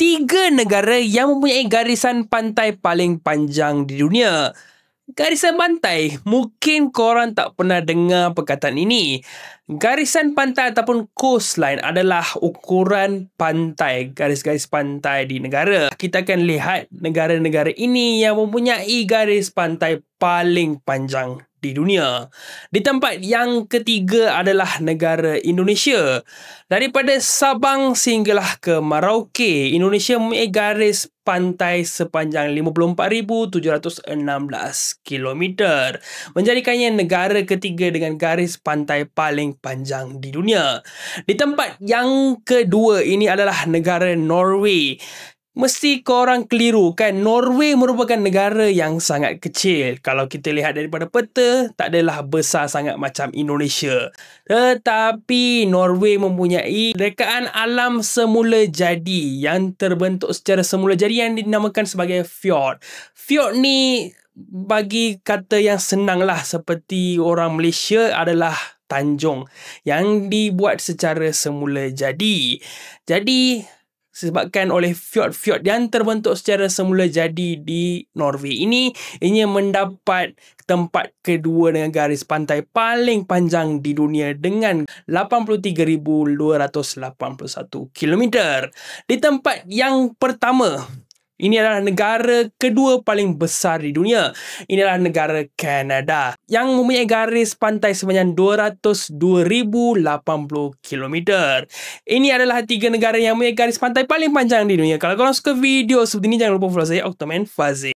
3 negara yang mempunyai garisan pantai paling panjang di dunia. Garisan pantai, mungkin korang tak pernah dengar perkataan ini. Garisan pantai ataupun coastline adalah ukuran pantai, garis-garis pantai di negara. Kita akan lihat negara-negara ini yang mempunyai garis pantai paling panjang di dunia. Di tempat yang ketiga adalah negara Indonesia. Daripada Sabang sehinggalah ke Merauke, Indonesia mempunyai garis pantai sepanjang 54,716 kilometer, menjadikannya negara ketiga dengan garis pantai paling panjang di dunia. Di tempat yang kedua ini adalah negara Norway. Mesti korang keliru kan, Norway merupakan negara yang sangat kecil. Kalau kita lihat daripada peta, tak adalah besar sangat macam Indonesia. Tetapi Norway mempunyai rekaan alam semula jadi yang terbentuk secara semula jadi yang dinamakan sebagai fjord. Fjord ni bagi kata yang senang lah, seperti orang Malaysia adalah tanjung yang dibuat secara semula jadi. Jadi disebabkan oleh fjord-fjord yang terbentuk secara semula jadi di Norway ini, ianya mendapat tempat kedua dengan garis pantai paling panjang di dunia dengan 83,281 kilometer. Di tempat yang pertama, ini adalah negara kedua paling besar di dunia. Ini adalah negara Kanada yang mempunyai garis pantai sepanjang 202,080 kilometer. Ini adalah 3 negara yang mempunyai garis pantai paling panjang di dunia. Kalau korang suka video seperti ini, jangan lupa follow saya, Octoman Fazil.